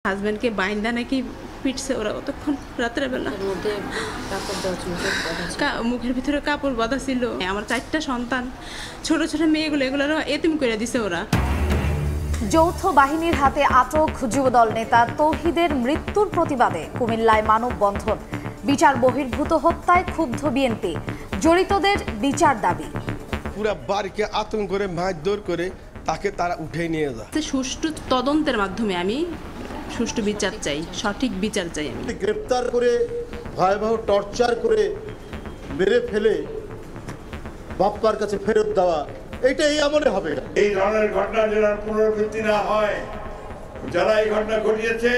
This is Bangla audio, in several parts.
হাজবেন্ডকে বাইন্দা নাকি পিটছে ওরা কতক্ষণ রাতের বেলা। মুখের ভিতরে কাপড় বাঁধা ছিল। আমার 4টা সন্তান, ছোট ছোট মেয়েগুলো, এগুলো এতিম করে দিছে ওরা। যৌথ বাহিনীর হাতে আটক যুবদল নেতা তৌহিদের মৃত্যুর প্রতিবাদে কুমিল্লায় মানববন্ধন। বিচার বহির্ভূত হত্যায় ক্ষুব্ধ বিএনপি, জড়িতদের বিচার দাবি। পুরা বাড়িকে আতঙ্ক করে মারধর করে তাকে তারা উঠে নিয়ে যায়। সুষ্ঠু তদন্তের মাধ্যমে আমি সুষ্ঠু বিচার চাই, সঠিক বিচার চাই। আমি গ্রেপ্তার করে ভয়াবহ টর্চার করে মেরে ফেলে বাপ্পার কাছে ফেরত দেওয়া, এটা এই আমলে হবে না। এই ধরনের ঘটনা যেন পুনরাবৃত্তি না হয়, যারা এই ঘটনা ঘটিয়েছে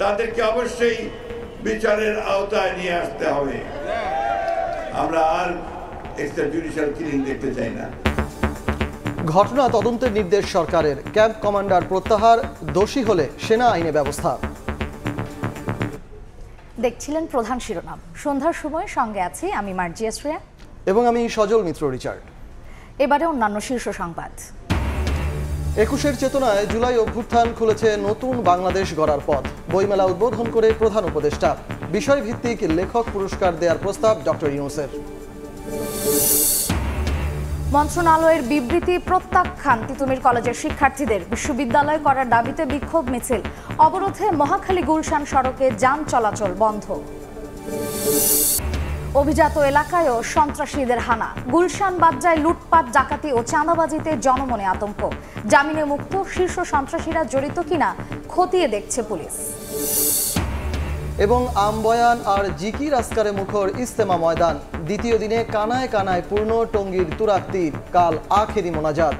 তাদেরকে অবশ্যই বিচারের আওতায় নিয়ে আসতে হবে। আমরা আর এক্সট্রা জুডিশিয়াল কিলিং দেখতে চাই না। ঘটনা তদন্তের নির্দেশ সরকারের। ক্যাম্প কমান্ডার প্রত্যাহার, দোষী হলে সেনা আইনে ব্যবস্থা। দেখছিলেন প্রধান শিরোনাম। সন্ধ্যার সময় সঙ্গে আছি আমি মার্জিয়া শ্রেয়া এবং আমি সজল মিত্র রিচার্ড। এবারে অন্যান্য শীর্ষ সংবাদ। 21-এর চেতনায় জুলাই অভ্যুত্থান খুলেছে নতুন বাংলাদেশ গড়ার পথ। বইমেলা উদ্বোধন করে প্রধান উপদেষ্টা। বিষয়ভিত্তিক লেখক পুরস্কার দেওয়ার প্রস্তাব ডক্টর ইউনূসের। মন্ত্রণালয়ের বিবৃতি প্রত্যাখ্যান তিতুমির কলেজের শিক্ষার্থীদের। বিশ্ববিদ্যালয় করার দাবিতে বিক্ষোভ মিছিল। অবরোধে মহাখালী গুলশান সড়কে যান চলাচল বন্ধ। অভিজাত এলাকায়ও সন্ত্রাসীদের হানা। গুলশান বাড্ডায় লুটপাট, ডাকাতি ও চাঁদাবাজিতে জনমনে আতঙ্ক। জামিনে মুক্ত শীর্ষ সন্ত্রাসীরা জড়িত কিনা খতিয়ে দেখছে পুলিশ। এবং আমবয়ান আর জিকির আসকারে মুখর ইজতেমা ময়দান। দ্বিতীয় দিনে কানায় কানায় পূর্ণ টঙ্গীর তুরাত্তির। কাল আখেরি মোনাজাত।